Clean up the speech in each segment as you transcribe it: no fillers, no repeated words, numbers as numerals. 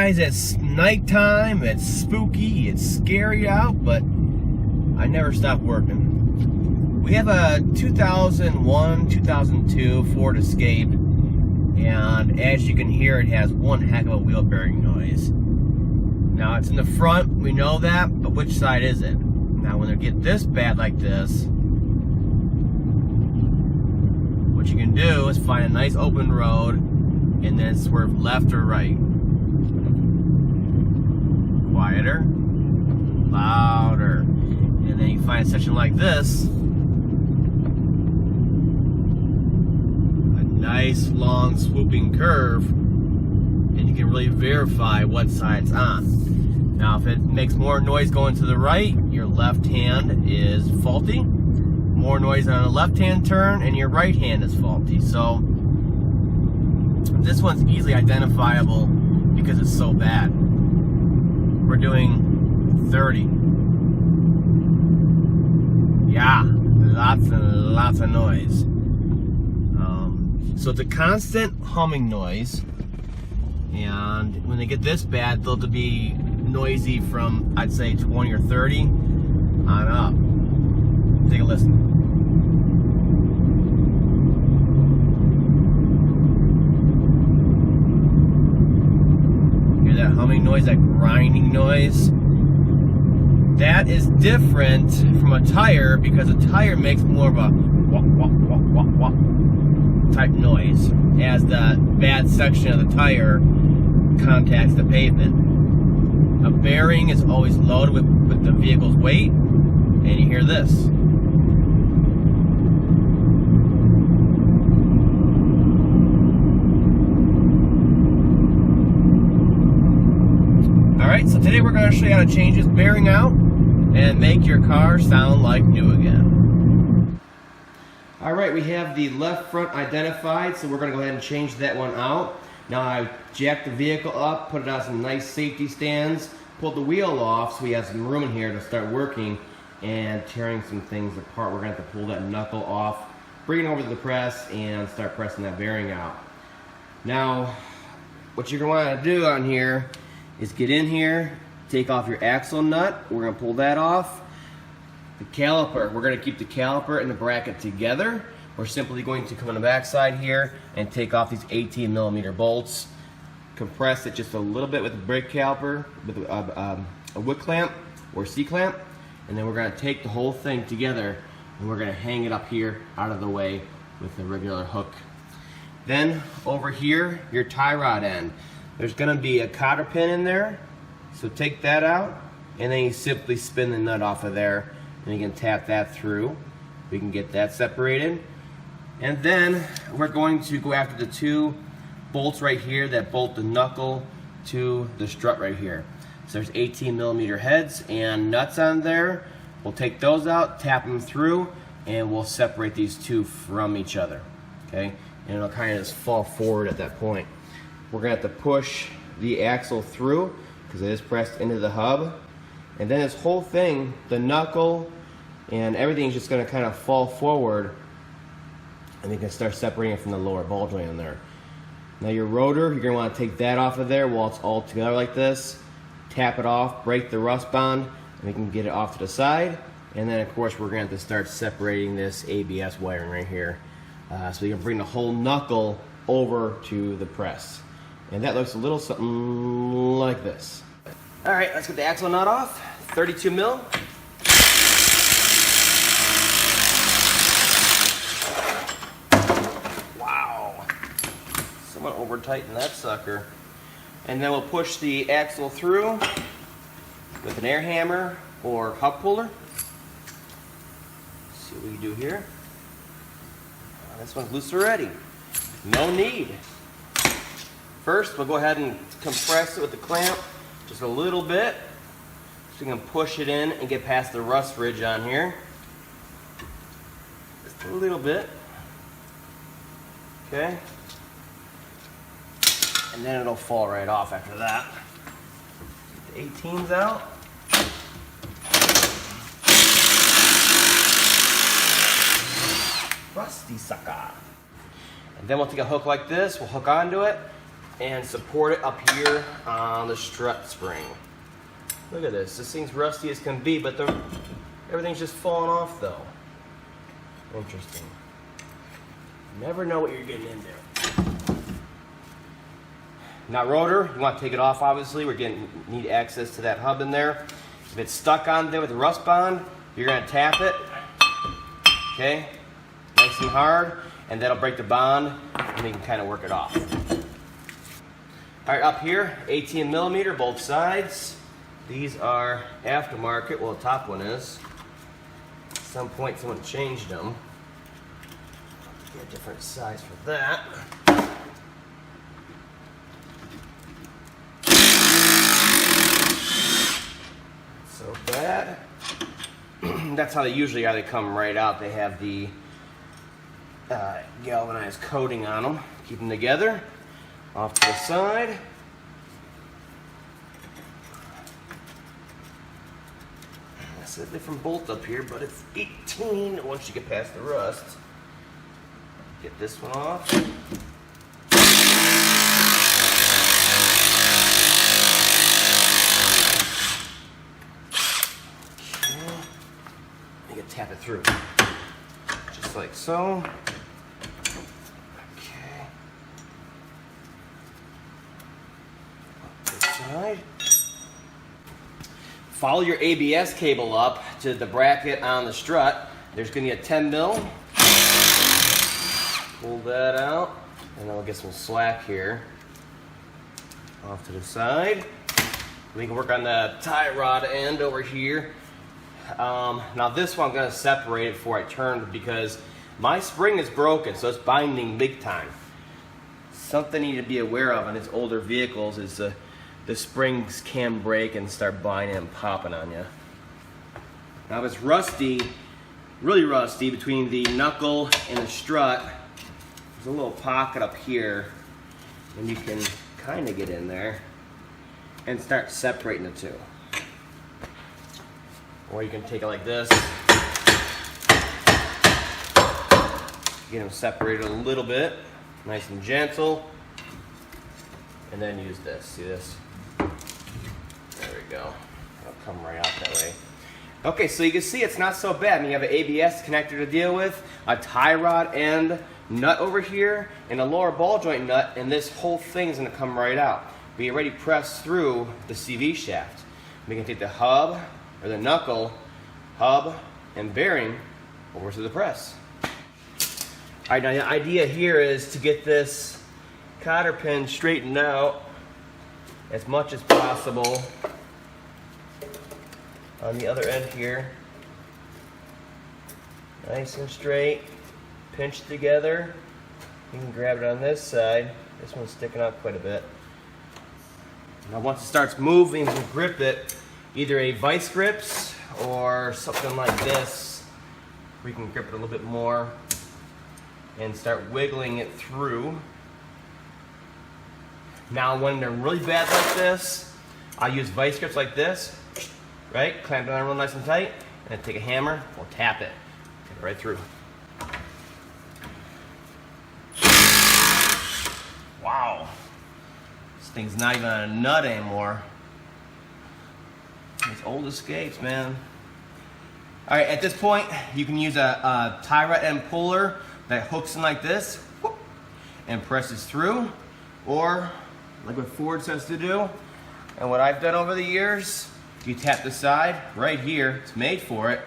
guys, it's nighttime, it's spooky, it's scary out, but I never stop working. We have a 2001, 2002 Ford Escape, and as you can hear, it has one heck of a wheel bearing noise. Now, it's in the front, we know that, but which side is it? Now, when they get this bad like this, what you can do is find a nice open road and then swerve left or right. Quieter, louder, and then you find a section like this, a nice long swooping curve, and you can really verify what side it's on. Now, if it makes more noise going to the right, your left hand is faulty. More noise on a left hand turn, and your right hand is faulty. So this one's easily identifiable because it's so bad. We're doing 30. Yeah, lots and lots of noise. So it's a constant humming noise, and when they get this bad, they'll be noisy from, I'd say, 20 or 30 on up. Take a listen. Hear that humming noise, that grinding noise? That is different from a tire because a tire makes more of a wah, wah, wah, wah, wah type noise as the bad section of the tire contacts the pavement. A bearing is always loaded with the vehicle's weight, and you hear this. Alright, so today we're going to show you how to change this bearing out and make your car sound like new again. Alright, we have the left front identified, so we're going to go ahead and change that one out. Now I jacked the vehicle up, put it on some nice safety stands, pulled the wheel off so we have some room in here to start working and tearing some things apart. We're going to have to pull that knuckle off, bring it over to the press, and start pressing that bearing out. Now, what you're going to want to do on here is get in here, take off your axle nut. We're going to pull that off. The caliper, we're going to keep the caliper and the bracket together. We're simply going to come on the back side here and take off these 18mm bolts, compress it just a little bit with the brake caliper, with a wood clamp or C-clamp, and then we're going to take the whole thing together and we're going to hang it up here out of the way with a regular hook. Then over here, your tie rod end. There's going to be a cotter pin in there, so take that out, and then you simply spin the nut off of there, and you can tap that through. We can get that separated. And then we're going to go after the two bolts right here that bolt the knuckle to the strut right here. So there's 18mm heads and nuts on there. We'll take those out, tap them through, and we'll separate these two from each other. Okay? And it'll kind of just fall forward at that point. We're going to have to push the axle through because it is pressed into the hub. And then this whole thing, the knuckle and everything is just going to kind of fall forward, and you can start separating it from the lower ball joint in there. Now your rotor, you're going to want to take that off of there while it's all together like this. Tap it off, break the rust bond, and we can get it off to the side. And then of course we're going to have to start separating this ABS wiring right here. So you can bring the whole knuckle over to the press. And that looks a little something like this. Alright, let's get the axle nut off. 32 mil. Wow. Somewhat over tighten that sucker. And then we'll push the axle through with an air hammer or hub puller. Let's see what we can do here. This one's loose already. No need. First, we'll go ahead and compress it with the clamp just a little bit so you can push it in and get past the rust ridge on here. Just a little bit. Okay. And then it'll fall right off after that. Get the 18s out. Rusty sucker. And then we'll take a hook like this, we'll hook onto it, and support it up here on the strut spring. Look at this. This thing's rusty as can be, but everything's just falling off though. Interesting. Never know what you're getting into. Now rotor, you want to take it off obviously. Need access to that hub in there. If it's stuck on there with the rust bond, you're going to tap it. Okay? Nice and hard, and that'll break the bond, and we can kind of work it off. All right, up here, 18mm, both sides. These are aftermarket. Well, the top one is. At some point, someone changed them. Get a different size for that. So bad. That's how they usually are. They come right out. They have the galvanized coating on them. Keep them together. Off to the side. That's a different bolt up here, but it's 18 once you get past the rust. Get this one off. Okay. You can tap it through. Just like so. Okay. Up this side. Follow your ABS cable up to the bracket on the strut. There's going to be a 10 mil. Pull that out, and then we'll get some slack here. Off to the side. We can work on the tie rod end over here. Now this one I'm going to separate it before I turn because my spring is broken, so it's binding big time. Something you need to be aware of on these older vehicles is the springs can break and start binding and popping on you. Now if it's rusty, really rusty, between the knuckle and the strut, there's a little pocket up here, and you can kind of get in there and start separating the two. Or you can take it like this, get them separated a little bit, nice and gentle, and then use this. See this? There we go. It'll come right out that way. Okay, so you can see it's not so bad. I mean, you have an ABS connector to deal with, a tie rod end nut over here, and a lower ball joint nut, and this whole thing is going to come right out. We already pressed through the CV shaft. We can take the hub, or the knuckle, hub, and bearing over to the press. Alright, now the idea here is to get this cotter pin straightened out as much as possible on the other end here. Nice and straight, pinched together. You can grab it on this side. This one's sticking out quite a bit. Now once it starts moving, you grip it, either a vice grips or something like this, where you can grip it a little bit more and start wiggling it through. Now when they're really bad like this, I'll use vice grips like this, right? Clamp it on real nice and tight, and then take a hammer, we'll tap it, get it right through. Wow, this thing's not even a nut anymore. It's old escapes, man. All right, at this point, you can use a tie rod end puller that hooks in like this, whoop, and presses through, or like what Ford says to do, and what I've done over the years, you tap the side right here, it's made for it,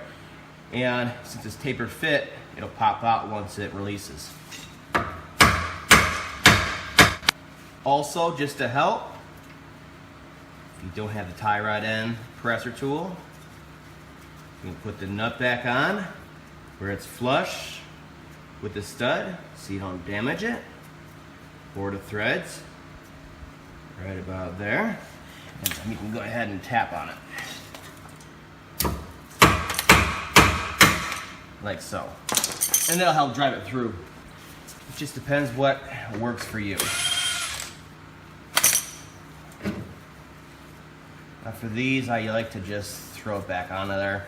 and since it's tapered fit, it'll pop out once it releases. Also, just to help, if you don't have the tie rod end presser tool, you can put the nut back on where it's flush with the stud so you don't damage it, or the threads right about there, and then you can go ahead and tap on it like so, and that'll help drive it through. It just depends what works for you. Now for these, I like to just throw it back onto there,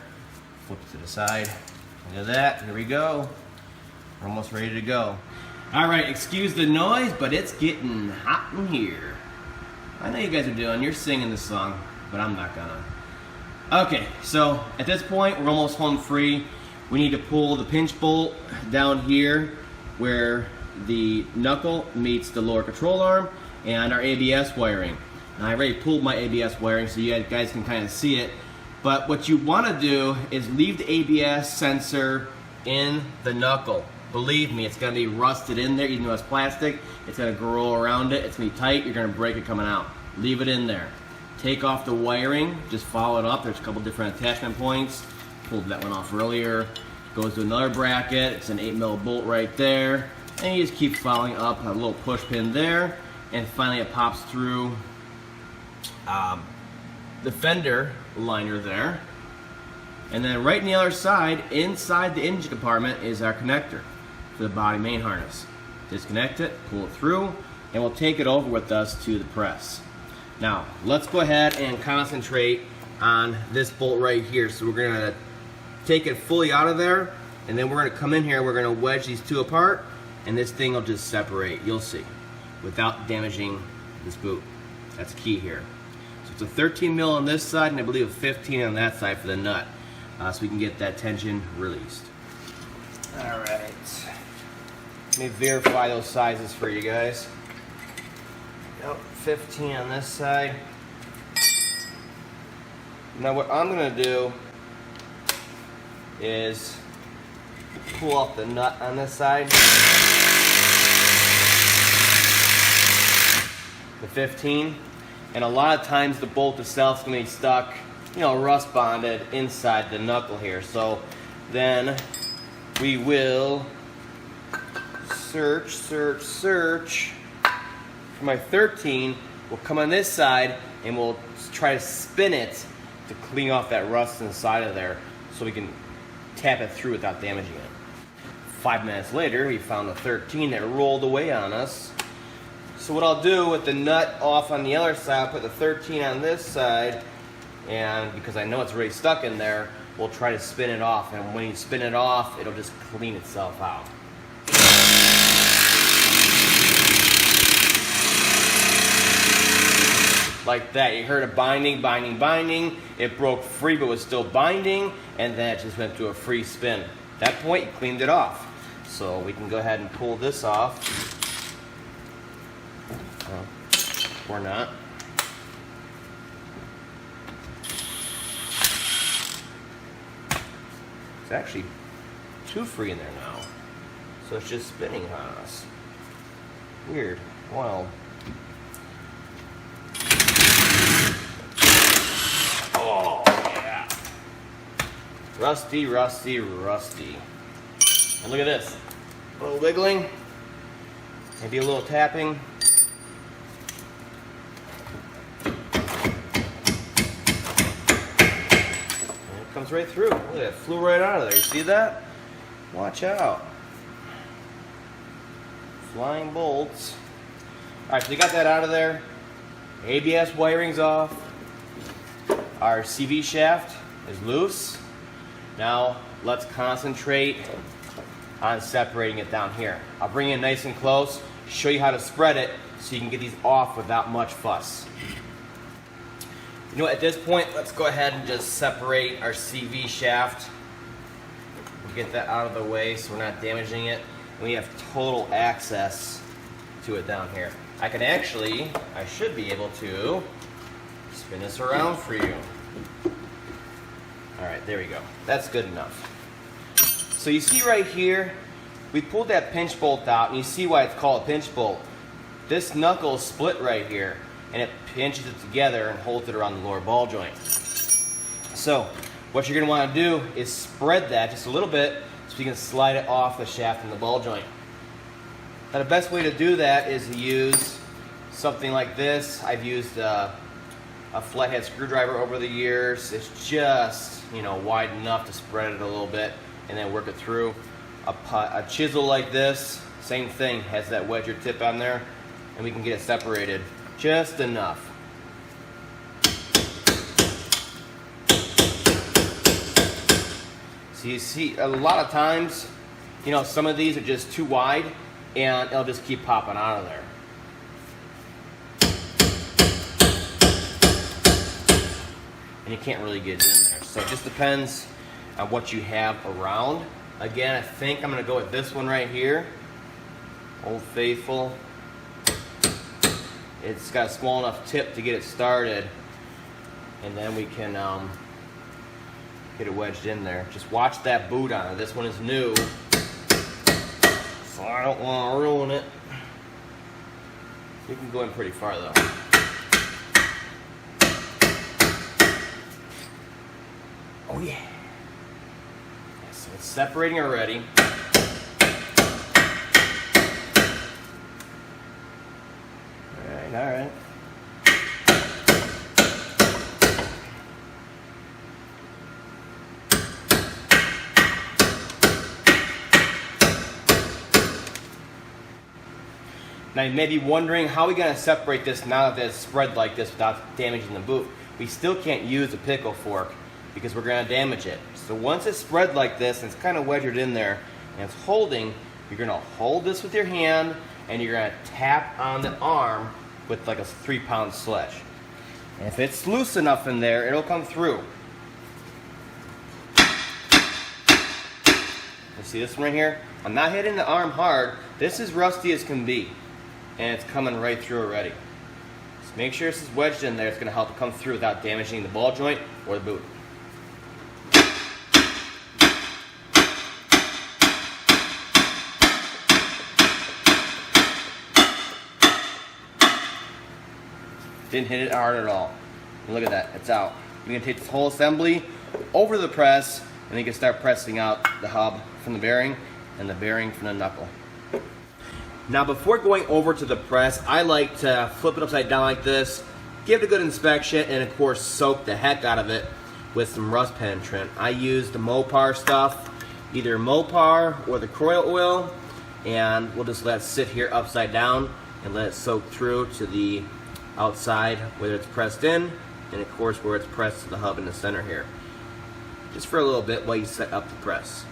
flip it to the side. Look at that, here we go. We're almost ready to go. Alright, excuse the noise, but it's getting hot in here. I know you guys are doing, you're singing this song, but I'm not gonna. Okay, so at this point, we're almost home free. We need to pull the pinch bolt down here where the knuckle meets the lower control arm and our ABS wiring. Now, I already pulled my ABS wiring so you guys can kind of see it. But what you want to do is leave the ABS sensor in the knuckle. Believe me, it's going to be rusted in there, even though it's plastic. It's going to grow around it. It's going to be tight. You're going to break it coming out. Leave it in there. Take off the wiring. Just follow it up. There's a couple different attachment points. Pulled that one off earlier. Goes to another bracket. It's an 8mm bolt right there. And you just keep following up. A little push pin there. And finally it pops through the fender liner there. And then right on the other side, inside the engine compartment, is our connector for the body main harness. Disconnect it, pull it through, and we'll take it over with us to the press. Now, let's go ahead and concentrate on this bolt right here. So we're gonna take it fully out of there, and then we're gonna come in here, we're gonna wedge these two apart, and this thing will just separate, you'll see, without damaging this boot. That's key here. So it's a 13mm on this side, and I believe a 15 on that side for the nut. So we can get that tension released. All right, let me verify those sizes for you guys. Yep, 15 on this side. Now what I'm gonna do is pull off the nut on this side. The 15, and a lot of times the bolt itself is gonna be stuck, you know, rust bonded inside the knuckle here. So then we will search for my 13. We'll come on this side and we'll try to spin it to clean off that rust inside of there so we can tap it through without damaging it. 5 minutes later, we found the 13 that rolled away on us. So what I'll do with the nut off on the other side, I'll put the 13 on this side, and because I know it's already stuck in there, we'll try to spin it off, and when you spin it off, it'll just clean itself out. Like that. You heard a binding. It broke free but was still binding, and then it just went to a free spin. At that point, you cleaned it off. So we can go ahead and pull this off. Or not. It's actually too free in there now. So it's just spinning on us. Weird. Well. Oh, yeah. Rusty. And look at this. A little wiggling. Maybe a little tapping. Comes right through. Look at it, flew right out of there. You see that? Watch out. Flying bolts. Alright, so we got that out of there. ABS wiring's off. Our CV shaft is loose. Now let's concentrate on separating it down here. I'll bring it nice and close, show you how to spread it so you can get these off without much fuss. You know what, at this point, let's go ahead and just separate our CV shaft. We'll get that out of the way so we're not damaging it. We have total access to it down here. I should be able to spin this around for you. All right, there we go. That's good enough. So you see right here, we pulled that pinch bolt out, and you see why it's called a pinch bolt. This knuckle is split right here, and it pinches it together and holds it around the lower ball joint. So what you're gonna wanna do is spread that just a little bit so you can slide it off the shaft and the ball joint. Now the best way to do that is to use something like this. I've used a flathead screwdriver over the years. It's just, you know, wide enough to spread it a little bit and then work it through. A chisel like this, same thing, has that wedger tip on there, and we can get it separated just enough. So you see, a lot of times, you know, some of these are just too wide, and it'll just keep popping out of there. And you can't really get it in there. So it just depends on what you have around. Again, I think I'm gonna go with this one right here. Old Faithful. It's got a small enough tip to get it started, and then we can get it wedged in there. Just watch that boot on it. This one is new, so I don't want to ruin it. You can go in pretty far though. Oh yeah. So it's separating already. All right. Now you may be wondering, how are we going to separate this now that it's spread like this without damaging the boot? We still can't use a pickle fork because we're going to damage it. So once it's spread like this and it's kind of wedged in there and it's holding, you're going to hold this with your hand and you're going to tap on the arm with like a 3-pound sledge. And if it's loose enough in there, it'll come through. You see this one right here? I'm not hitting the arm hard. This is rusty as can be. And it's coming right through already. Just make sure this is wedged in there. It's going to help it come through without damaging the ball joint or the boot. Didn't hit it hard at all. And look at that, it's out. You're going to take this whole assembly over the press, and then you can start pressing out the hub from the bearing and the bearing from the knuckle. Now before going over to the press, I like to flip it upside down like this, give it a good inspection, and of course soak the heck out of it with some rust penetrant. I use the Mopar stuff, either Mopar or the Croil oil, and we'll just let it sit here upside down and let it soak through to the outside whether it's pressed in, and of course where it's pressed to the hub in the center here. Just for a little bit while you set up the press.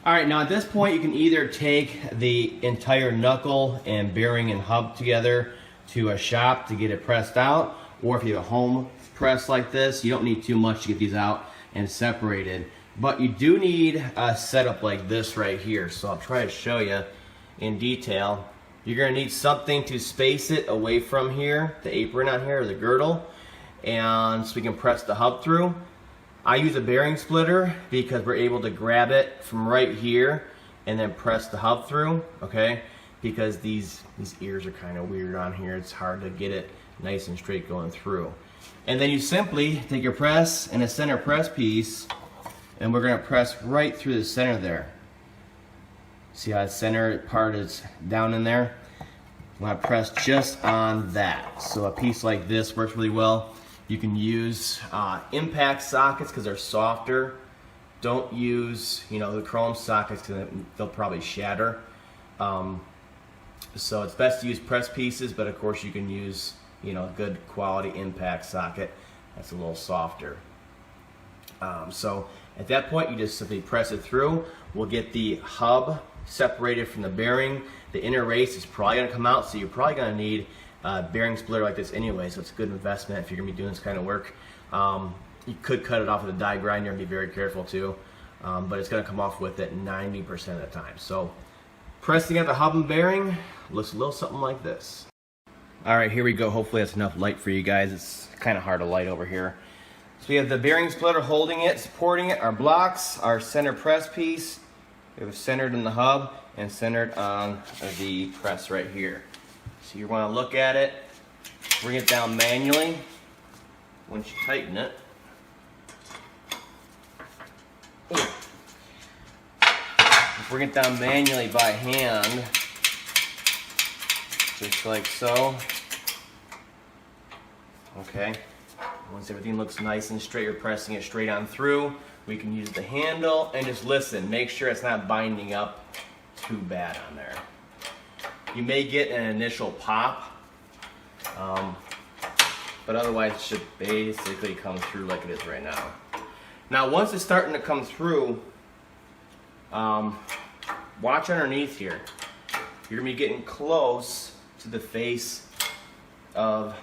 Alright, now at this point you can either take the entire knuckle and bearing and hub together to a shop to get it pressed out, or if you have a home press like this, you don't need too much to get these out and separated. But you do need a setup like this right here, so I'll try to show you in detail. You're going to need something to space it away from here, the apron on here, or the girdle, and so we can press the hub through. I use a bearing splitter because we're able to grab it from right here and then press the hub through, okay? Because these ears are kind of weird on here. It's hard to get it nice and straight going through. And then you simply take your press and a center press piece, and we're going to press right through the center there. See how the center part is down in there? I'm going to press just on that. So a piece like this works really well. You can use impact sockets because they're softer. Don't use, the chrome sockets because they'll probably shatter. So it's best to use press pieces, but of course you can use, a good quality impact socket that's a little softer. So at that point you just simply press it through. We'll get the hub separated from the bearing. The inner race is probably going to come out, so you're probably going to need a bearing splitter like this anyway, so it's a good investment if you're going to be doing this kind of work. You could cut it off with a die grinder and be very careful too, but it's going to come off with it 90% of the time. So pressing at the hub and bearing looks a little something like this. Alright, here we go. Hopefully that's enough light for you guys. It's kind of hard to light over here. So we have the bearing splitter holding it, supporting it, our blocks, our center press piece. We have it centered in the hub and centered on the press right here. So you want to look at it, bring it down manually once you tighten it. Bring it down manually by hand, just like so. Okay. Once everything looks nice and straight, you're pressing it straight on through. We can use the handle and just listen. Make sure it's not binding up too bad on there. You may get an initial pop, but otherwise it should basically come through like it is right now. Now once it's starting to come through, watch underneath here. you're gonna be getting close to the face of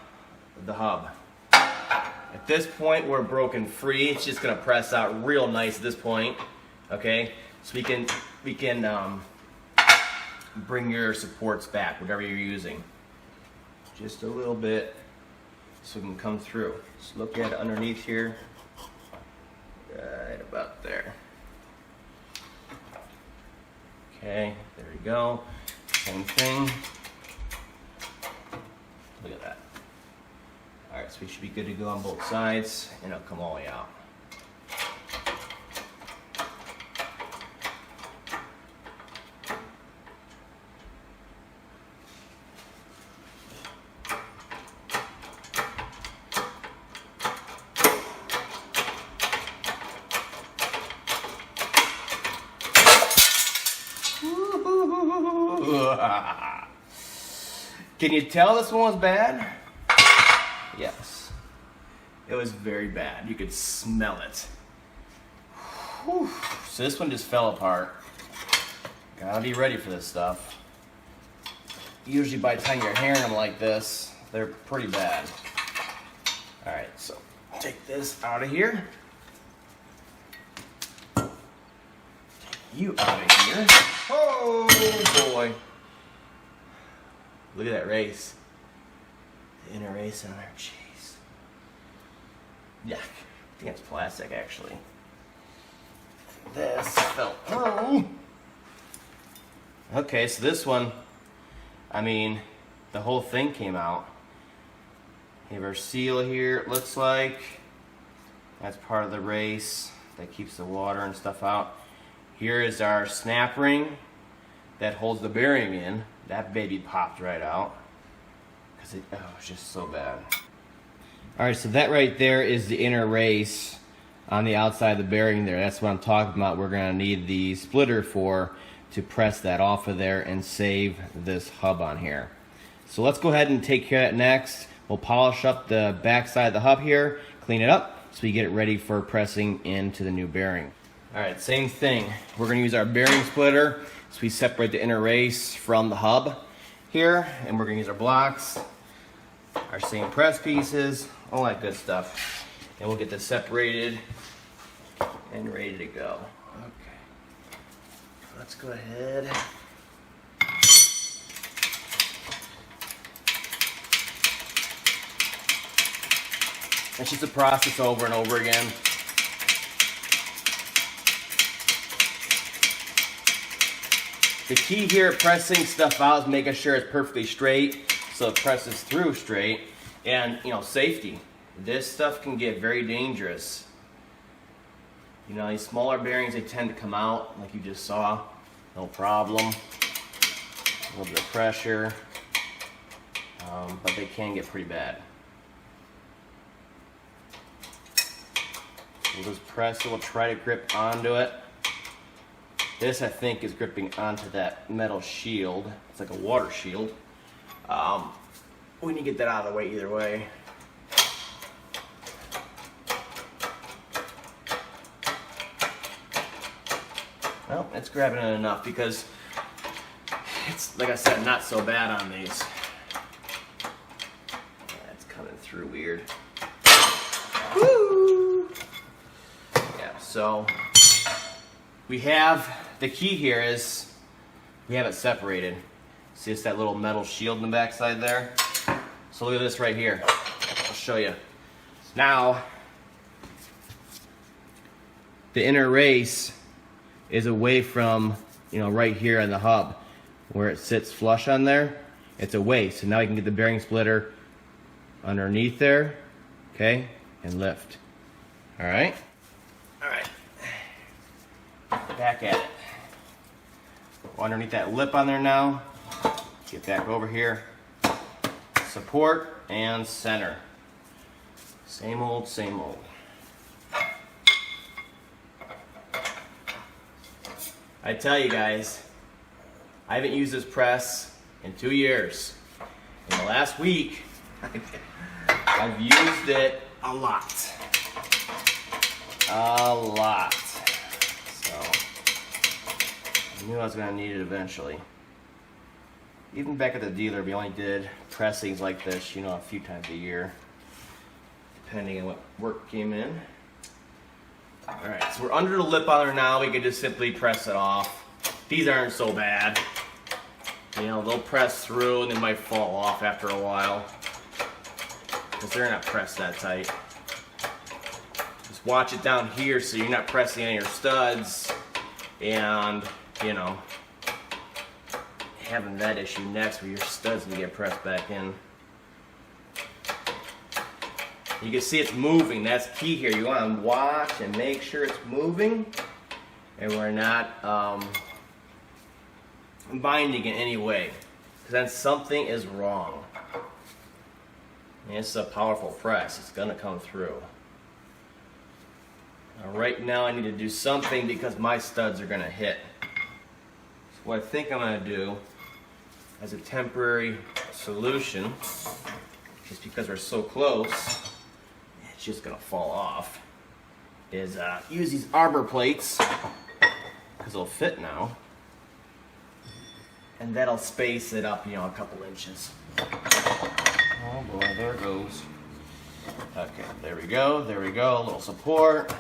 the hub. At this point, we're broken free. It's just gonna press out real nice at this point. Okay, so we can bring your supports back, whatever you're using, just a little bit, so it can come through. Just look at it underneath here, right about there. Okay, there we go. Same thing. Look at that. All right, so we should be good to go on both sides, and it'll come all the way out. Can you tell this one was bad? Yes. It was very bad. You could smell it. Whew. So this one just fell apart. Gotta be ready for this stuff. Usually by the time you're hearing them like this, they're pretty bad. Alright, so take this out of here. Take you out of here. Oh boy. Look at that race. The inner race on there, jeez. Yeah, I think it's plastic actually. This fell through. Okay, so this one, I mean, the whole thing came out. We have our seal here, it looks like. That's part of the race that keeps the water and stuff out. Here is our snap ring that holds the bearing in. That baby popped right out because it was just so bad. All right, so that right there is the inner race on the outside of the bearing there. That's what I'm talking about. We're gonna need the splitter to press that off of there and save this hub on here. So let's go ahead and take care of that next. We'll polish up the back side of the hub here, clean it up so we get it ready for pressing into the new bearing. All right, same thing. We're gonna use our bearing splitter. So we separate the inner race from the hub here, and we're gonna use our blocks, our same press pieces, all that good stuff. And we'll get this separated and ready to go. Okay, let's go ahead. It's just a process over and over again. The key here at pressing stuff out is making sure it's perfectly straight so it presses through straight. And, you know, safety. This stuff can get very dangerous. You know, these smaller bearings, they tend to come out like you just saw. No problem. A little bit of pressure. But they can get pretty bad. We'll just press it. We'll try to grip onto it. This, I think, is gripping onto that metal shield. It's like a water shield. We need to get that out of the way either way. Well, it's grabbing it enough because it's, like I said, not so bad on these. Yeah, it's coming through weird. Woo! Yeah, so we have, the key here is we have it separated. See, it's that little metal shield in the backside there. So look at this right here. I'll show you. Now, the inner race is away from, you know, right here on the hub where it sits flush on there. It's away, so now you can get the bearing splitter underneath there, okay, and lift. All right. Back at it. Go underneath that lip on there now. Get back over here. Support and center. Same old, same old. I tell you guys, I haven't used this press in 2 years. In the last week, I've used it a lot. A lot. So, I knew I was going to need it eventually. Even back at the dealer, we only did pressings like this, you know, a few times a year, depending on what work came in. All right, so we're under the lip on there now. We can just simply press it off. These aren't so bad. You know, they'll press through and they might fall off after a while, because they're not pressed that tight. Just watch it down here so you're not pressing any of your studs and, you know, having that issue next where your studs can get pressed back in. You can see it's moving. That's key here. You want to watch and make sure it's moving and we're not binding in any way, because then something is wrong. And it's a powerful press. It's going to come through. Now, right now I need to do something because my studs are going to hit. So what I think I'm going to do as a temporary solution, just because we're so close, it's just going to fall off, is use these arbor plates, because they'll fit now. And that'll space it up, you know, a couple inches. Oh boy, there it goes. Okay, there we go, there we go. A little support.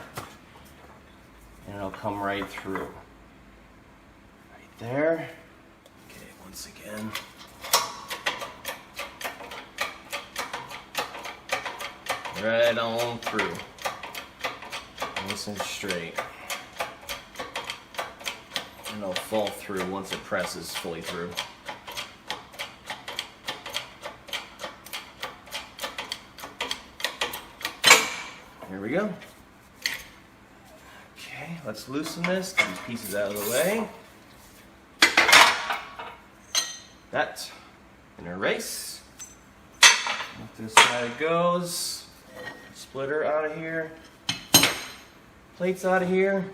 And it'll come right through. Right there. Okay, once again. Right on through. Nice and straight. And it'll fall through once it presses fully through. Here we go. Okay, let's loosen this, get these pieces out of the way. That, and erase. Off to the side it goes. Splitter out of here. Plates out of here.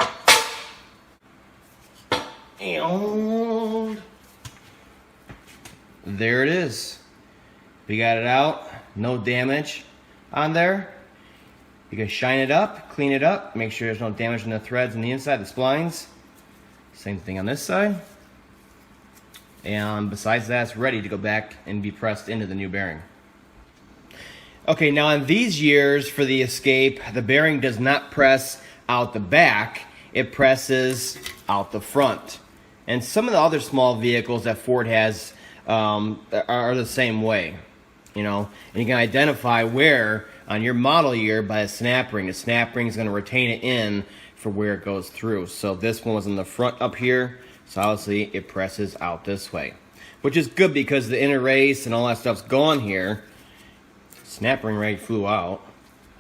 And there it is. We got it out. No damage on there. You can shine it up, clean it up, make sure there's no damage in the threads on the inside, the splines. Same thing on this side. And besides that, it's ready to go back and be pressed into the new bearing. Okay, now on these years for the Escape, the bearing does not press out the back, it presses out the front. And some of the other small vehicles that Ford has are the same way, you know. And you can identify where on your model year by a snap ring. The snap ring is going to retain it in for where it goes through. So this one was in the front up here, so obviously it presses out this way, which is good because the inner race and all that stuff's gone here. Snap ring right flew out,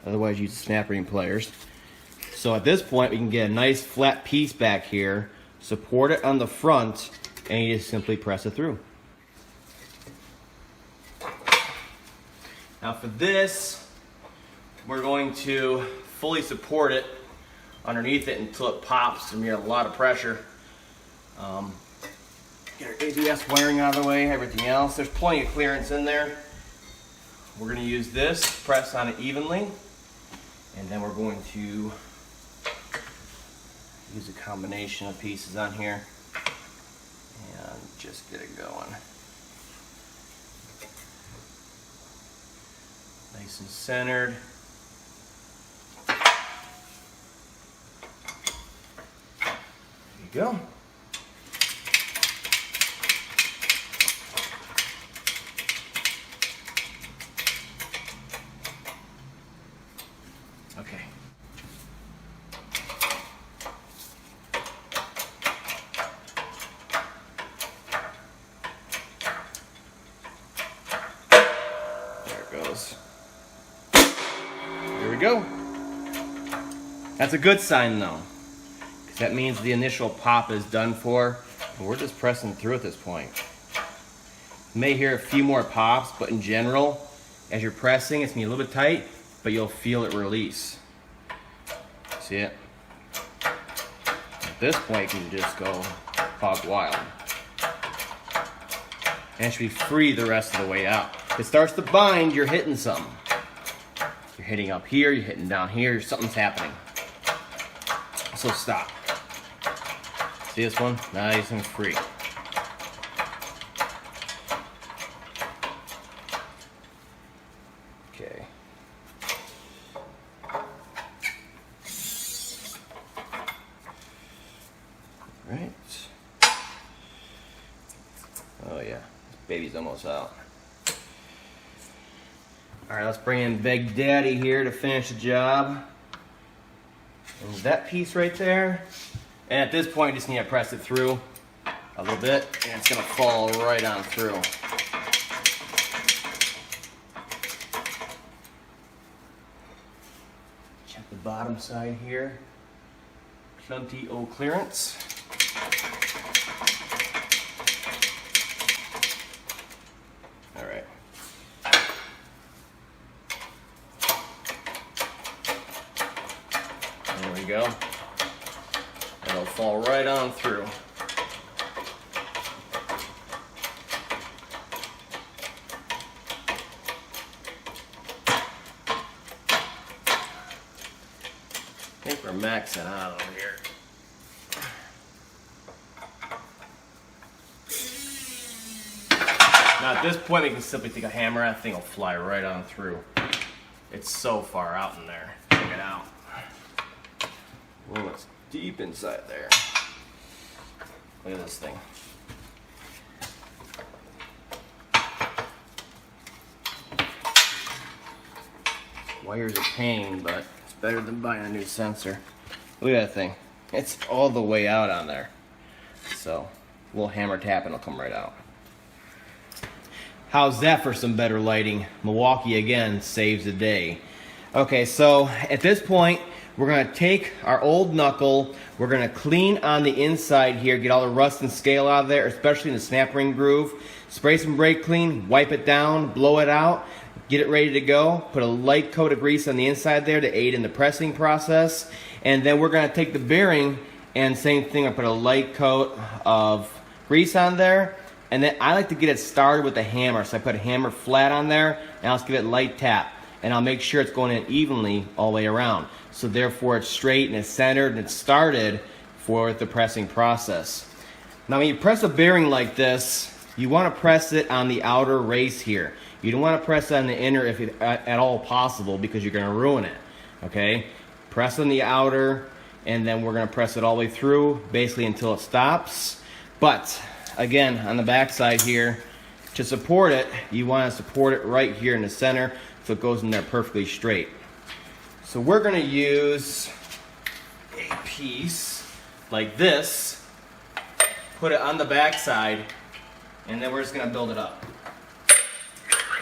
otherwise you use snap ring pliers. So at this point we can get a nice flat piece back here, support it on the front, and you just simply press it through. Now for this, we're going to fully support it underneath it until it pops and we get a lot of pressure. Get our ABS wiring out of the way, everything else. There's plenty of clearance in there. We're going to use this, press on it evenly, and then we're going to use a combination of pieces on here and just get it going. Nice and centered. Go. Okay. There it goes. There we go. That's a good sign though. That means the initial pop is done for, and we're just pressing through at this point. You may hear a few more pops, but in general, as you're pressing, it's going to be a little bit tight, but you'll feel it release. See it? At this point, you can just go hog wild. And it should be free the rest of the way out. If it starts to bind, you're hitting something. You're hitting up here, you're hitting down here, something's happening. So stop. See this one? Nice and free. Right. Oh yeah, this baby's almost out. All right, let's bring in Big Daddy here to finish the job. And that piece right there. And at this point, you just need to press it through a little bit, and it's gonna fall right on through. Check the bottom side here. Plenty of clearance. All right. There we go. It'll fall right on through. I think we're maxing out over here. Now at this point we can simply take a hammer, that thing will fly right on through. It's so far out in there. Check it out. Whoa, it's deep inside there. Look at this thing. Wire's a pain, but it's better than buying a new sensor. Look at that thing. It's all the way out on there. So, a little hammer tap and it'll come right out. How's that for some better lighting? Milwaukee again saves the day. Okay, so at this point, we're gonna take our old knuckle, we're gonna clean on the inside here, get all the rust and scale out of there, especially in the snap ring groove. Spray some brake clean, wipe it down, blow it out, get it ready to go. Put a light coat of grease on the inside there to aid in the pressing process. And then we're gonna take the bearing and same thing, I put a light coat of grease on there. And then I like to get it started with a hammer. So I put a hammer flat on there and I'll just give it a light tap. And I'll make sure it's going in evenly all the way around. So therefore it's straight and it's centered and it's started for the pressing process. Now when you press a bearing like this, you want to press it on the outer race here. You don't want to press it on the inner if it, at all possible, because you're going to ruin it. Okay? Press on the outer, and then we're going to press it all the way through, basically until it stops. But again, on the back side here, to support it, you want to support it right here in the center so it goes in there perfectly straight. So we're going to use a piece like this, put it on the back side, and then we're just going to build it up.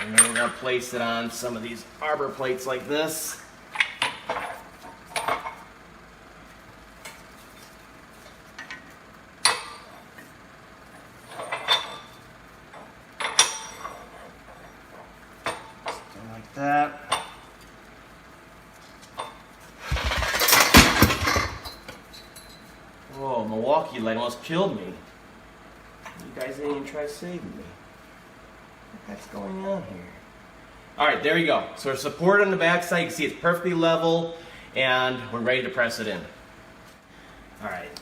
And then we're going to place it on some of these arbor plates like this. Something like that. Whoa, Milwaukee light almost killed me. You guys didn't even try saving me. What's going on here? Alright, there you go. So we're supported on the back side. You can see it's perfectly level, and we're ready to press it in. Alright,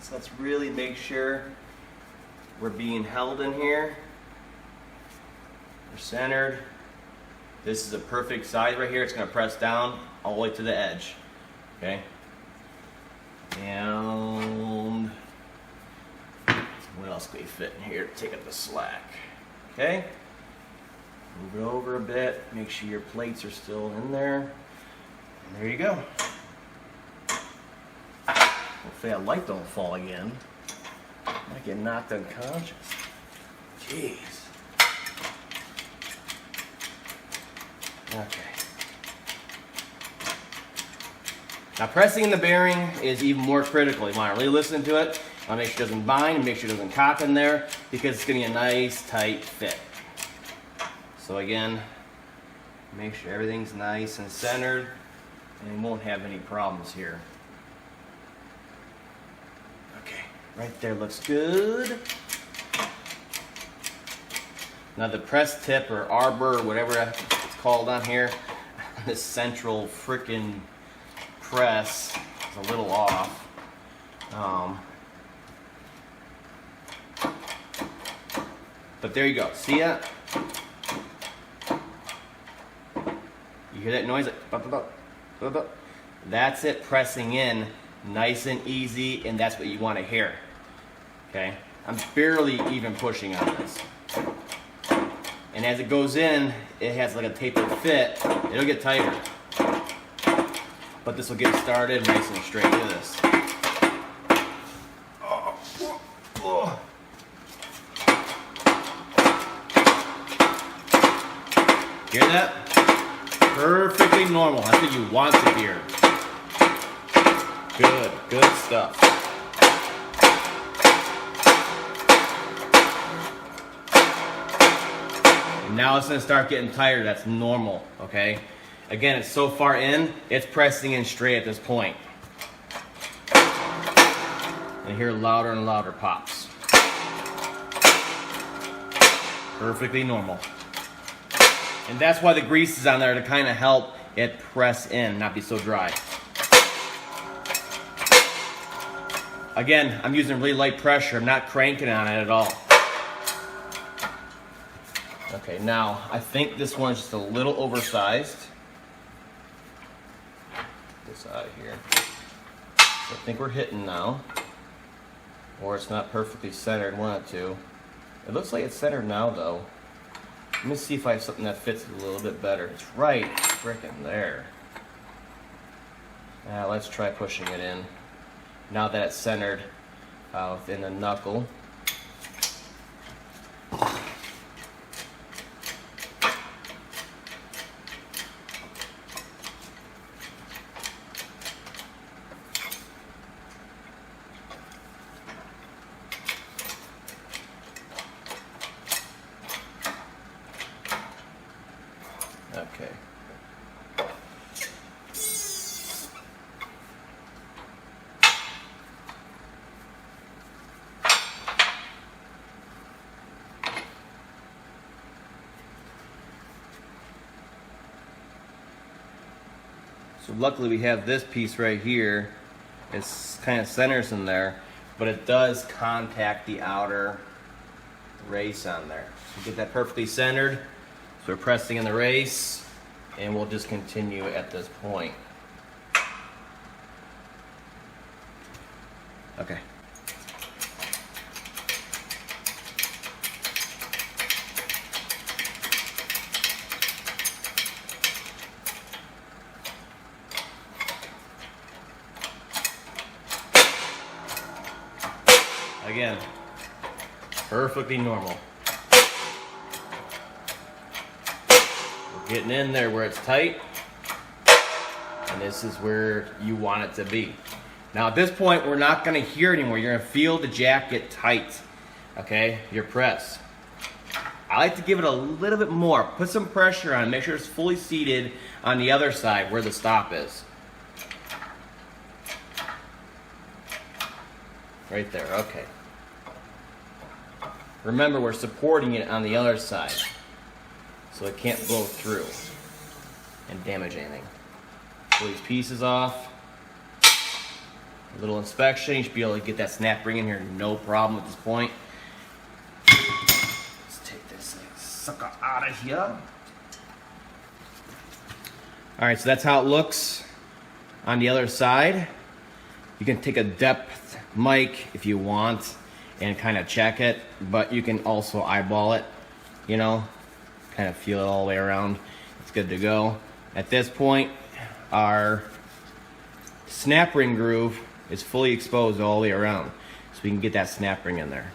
so let's really make sure we're being held in here. We're centered. This is a perfect size right here. It's going to press down all the way to the edge. Okay? And what else can we fit in here to take up the slack? Okay? Move it over a bit. Make sure your plates are still in there. And there you go. Hopefully that light don't fall again. Might get knocked unconscious. Jeez. Okay. Now pressing in the bearing is even more critical. You want to really listen to it. You want to make sure it doesn't bind and make sure it doesn't cock in there, because it's going to be a nice tight fit. So again, make sure everything's nice and centered, and you won't have any problems here. Okay, right there looks good. Now the press tip or arbor or whatever it's called on here, this central frickin' press is a little off. But there you go. See that? You hear that noise? Like, bop, bop, bop, bop. That's it pressing in nice and easy, and that's what you want to hear. Okay, I'm barely even pushing on this. And as it goes in, it has like a tapered fit. It'll get tighter. But this will get started nice and straight. Look at this. Hear that? Perfectly normal. That's what you want to hear. Good stuff. And now it's going to start getting tighter. That's normal, okay? Again, it's so far in, it's pressing in straight at this point. And hear louder and louder pops. Perfectly normal. And that's why the grease is on there, to kind of help it press in, not be so dry. Again, I'm using really light pressure. I'm not cranking on it at all. Okay, now I think this one's just a little oversized. Get this out of here. So I think we're hitting now. Or it's not perfectly centered, one of two. It looks like it's centered now though. Let me see if I have something that fits a little bit better. It's right frickin' there. Now let's try pushing it in. Now that it's centered within the knuckle. Okay. So luckily we have this piece right here. It's kind of centers in there, but it does contact the outer race on there. So get that perfectly centered. So we're pressing in the race, and we'll just continue at this point. Okay. Again, perfectly normal. Getting in there where it's tight, and this is where you want it to be. Now at this point, we're not going to hear anymore. You're going to feel the jack get tight, okay, your press. I like to give it a little bit more. Put some pressure on it. Make sure it's fully seated on the other side where the stop is. Right there, okay. Remember, we're supporting it on the other side, so it can't blow through and damage anything. Pull these pieces off. A little inspection, you should be able to get that snap ring in here, no problem at this point. Let's take this sucker out of here. Alright, so that's how it looks on the other side. You can take a depth mic if you want and kind of check it, but you can also eyeball it, you know, kind of feel it all the way around. It's good to go. At this point, our snap ring groove is fully exposed all the way around, so we can get that snap ring in there.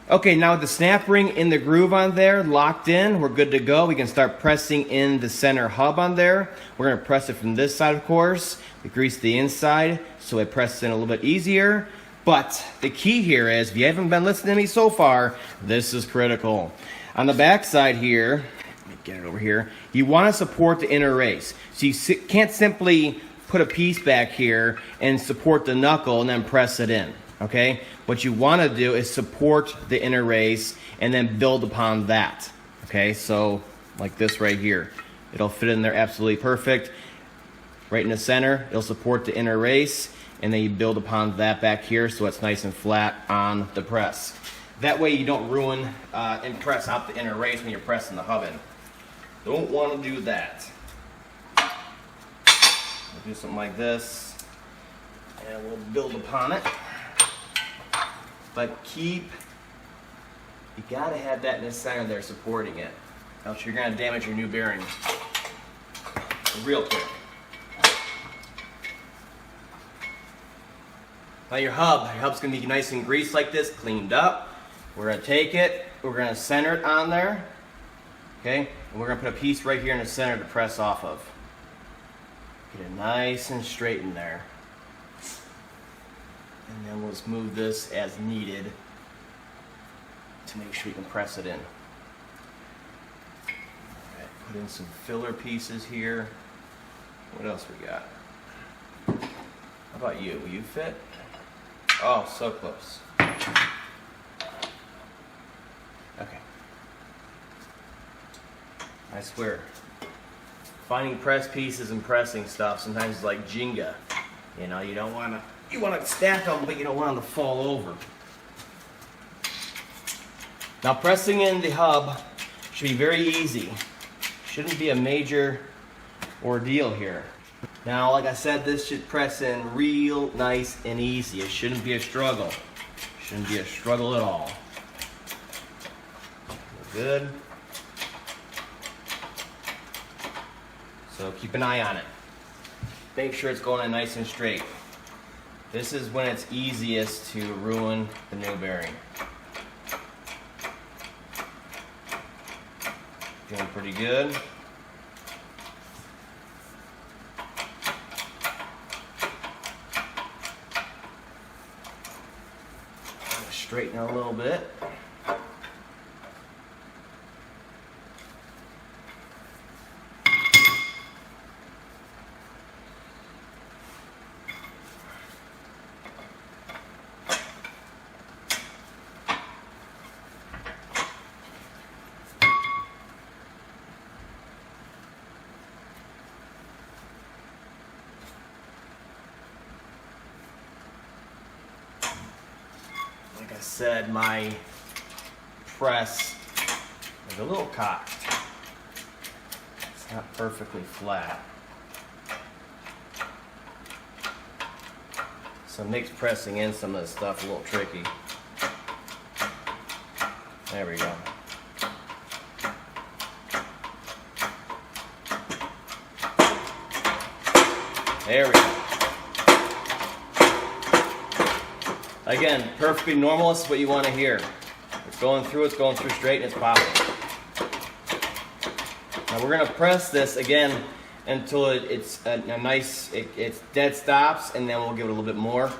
Okay, now with the snap ring in the groove on there, locked in, we're good to go. We can start pressing in the center hub on there. We're gonna press it from this side, of course. We grease the inside, so it presses in a little bit easier. But the key here is, if you haven't been listening to me so far, this is critical. On the back side here, let me get it over here, you want to support the inner race. So you can't simply put a piece back here and support the knuckle and then press it in, okay? What you want to do is support the inner race and then build upon that, okay? So like this right here, it'll fit in there absolutely perfect. Right in the center, it'll support the inner race, and then you build upon that back here so it's nice and flat on the press. That way you don't ruin and press out the inner race when you're pressing the hub in. Don't want to do that. We'll do something like this, and we'll build upon it. but you gotta have that in the center there supporting it, else you're gonna damage your new bearing real quick. Now your hub's gonna be nice and greased like this, cleaned up. We're gonna take it, we're gonna center it on there, okay? And we're gonna put a piece right here in the center to press off of. Get it nice and straight in there. And then we'll just move this as needed to make sure we can press it in. Alright, put in some filler pieces here. What else we got? How about you? Will you fit? Oh, so close. Okay. I swear, finding press pieces and pressing stuff sometimes is like Jenga. You know, you want to stack them, but you don't want them to fall over. Now pressing in the hub should be very easy. Shouldn't be a major ordeal here. Now, like I said, this should press in real nice and easy. It shouldn't be a struggle. Shouldn't be a struggle at all. Good. So keep an eye on it. Make sure it's going in nice and straight. This is when it's easiest to ruin the new bearing. Doing pretty good. Straighten out a little bit. Like I said, my press is a little cocked. It's not perfectly flat. So it makes pressing in some of this stuff a little tricky. There we go. There we go. Again, perfectly normal. This is what you want to hear. It's going through straight, and it's popping. Now we're going to press this again until it's dead stops, and then we'll give it a little bit more.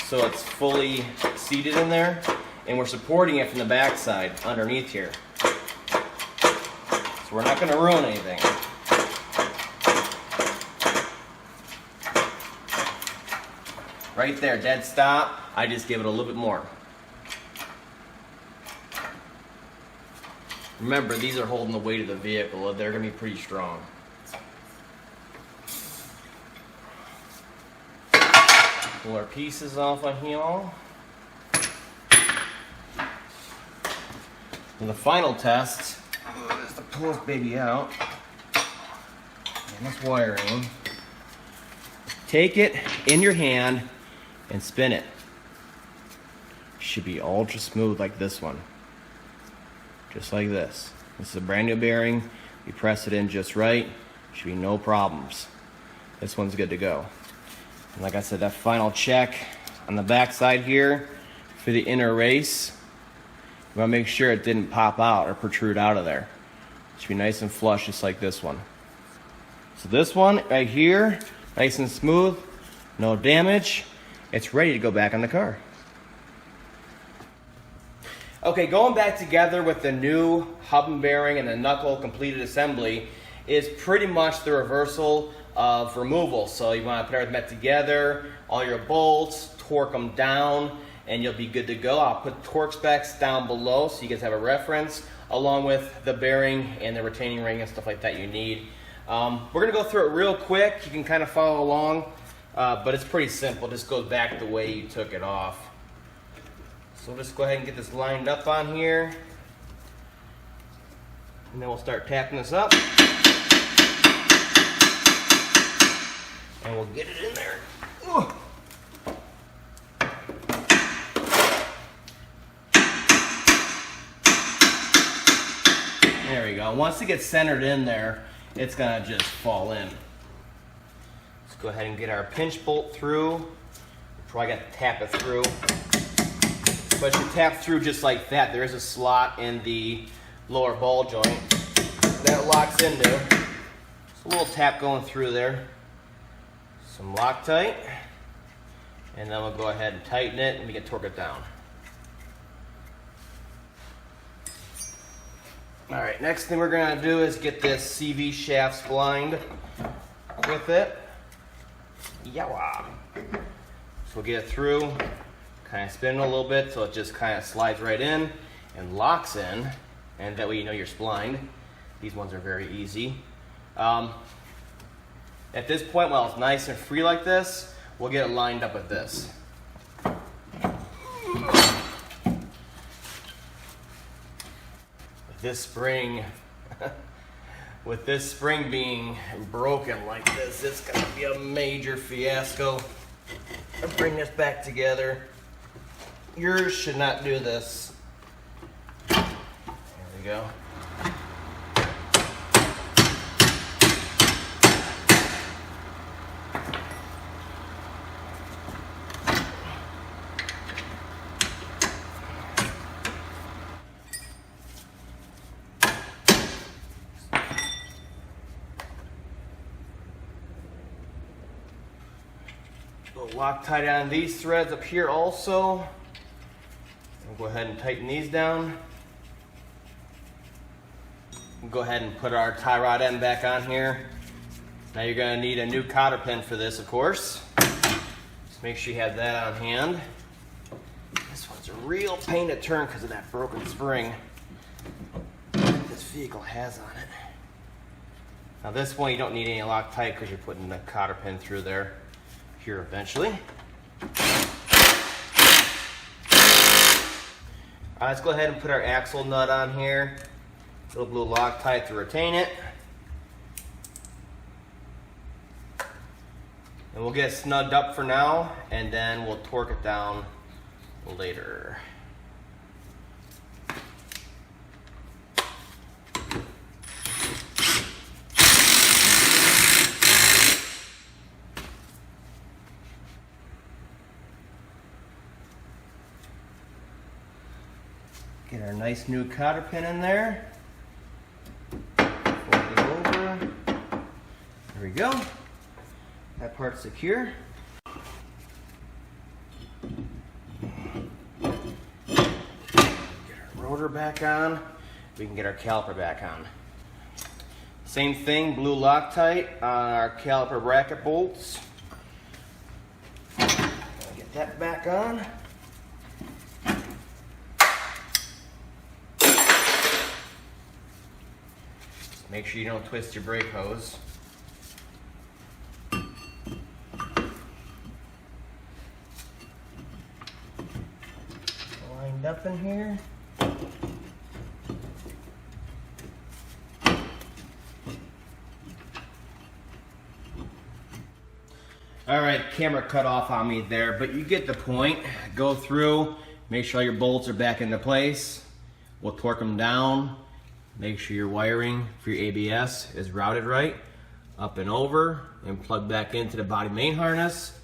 So it's fully seated in there, and we're supporting it from the back side underneath here. So we're not going to ruin anything. Right there, dead stop. I just give it a little bit more. Remember, these are holding the weight of the vehicle. They're going to be pretty strong. Pull our pieces off on here. And the final test is to pull this baby out. And this wiring. Take it in your hand and spin it. Should be ultra smooth like this one. Just like this. This is a brand new bearing. You press it in just right. Should be no problems. This one's good to go. And like I said, that final check on the back side here for the inner race. You want to make sure it didn't pop out or protrude out of there. It should be nice and flush just like this one. So this one right here, nice and smooth, no damage. It's ready to go back on the car. Okay, going back together with the new hub and bearing and the knuckle completed assembly is pretty much the reversal of removal. So you want to put everything back together, all your bolts, torque them down, and you'll be good to go. I'll put torque specs down below so you guys have a reference, along with the bearing and the retaining ring and stuff like that you need. We're going to go through it real quick. You can kind of follow along, but it's pretty simple. It just goes back the way you took it off. So we'll just go ahead and get this lined up on here. And then we'll start tapping this up. And we'll get it in there. Ooh. once it gets centered in there, it's gonna just fall in. Let's go ahead and get our pinch bolt through. Probably got to tap it through. But you tap through just like that. There is a slot in the lower ball joint that it locks into. Just a little tap going through there. Some Loctite. And then we'll go ahead and tighten it and we can torque it down. Alright, next thing we're going to do is get this CV shaft splined with it. Yawa! So we'll get it through, kind of spin it a little bit so it just kind of slides right in and locks in, and that way you know you're splined. These ones are very easy. At this point, while it's nice and free like this, we'll get it lined up with this. With this spring being broken like this, it's gonna be a major fiasco to bring this back together. Yours should not do this. There we go. Loctite on these threads up here also. We'll go ahead and tighten these down. We'll go ahead and put our tie rod end back on here. Now you're going to need a new cotter pin for this, of course. Just make sure you have that on hand. This one's a real pain to turn because of that broken spring this vehicle has on it. Now this one you don't need any Loctite because you're putting the cotter pin through there here eventually. Let's go ahead and put our axle nut on here. A little blue Loctite to retain it. And we'll get it snugged up for now, and then we'll torque it down later. Get our nice new cotter pin in there. Fold it over. There we go. That part's secure. Get our rotor back on. We can get our caliper back on. Same thing, blue Loctite on our caliper bracket bolts. Get that back on. Make sure you don't twist your brake hose. Lined up in here. Alright, camera cut off on me there, but you get the point. Go through, make sure your bolts are back into place. We'll torque them down. Make sure your wiring for your ABS is routed right, up and over, and plug back into the body main harness,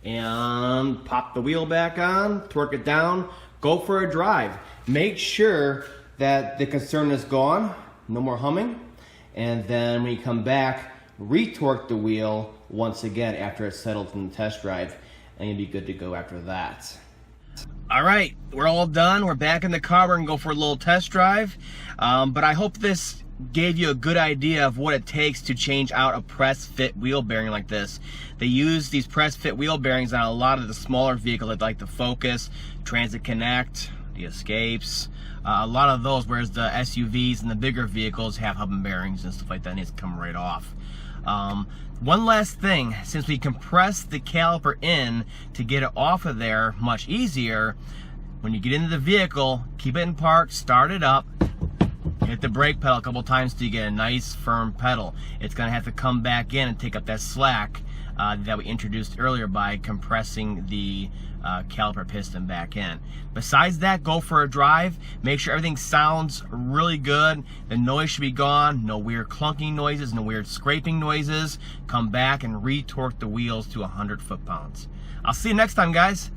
and pop the wheel back on, torque it down, go for a drive. Make sure that the concern is gone, no more humming, and then when you come back, retorque the wheel once again after it's settled from the test drive, and you'll be good to go after that. Alright, we're all done. We're back in the car. We're going to go for a little test drive. But I hope this gave you a good idea of what it takes to change out a press fit wheel bearing like this. They use these press fit wheel bearings on a lot of the smaller vehicles like the Focus, Transit Connect, the Escapes, a lot of those, whereas the SUVs and the bigger vehicles have hub and bearings and stuff like that, and it's come right off. One last thing, since we compress the caliper in to get it off of there much easier, when you get into the vehicle, keep it in park, start it up, hit the brake pedal a couple times till you get a nice firm pedal. It's going to have to come back in and take up that slack that we introduced earlier by compressing the caliper piston back in. Besides that, go for a drive. Make sure everything sounds really good. The noise should be gone. No weird clunking noises, no weird scraping noises. Come back and re-torque the wheels to 100 foot-pounds. I'll see you next time, guys.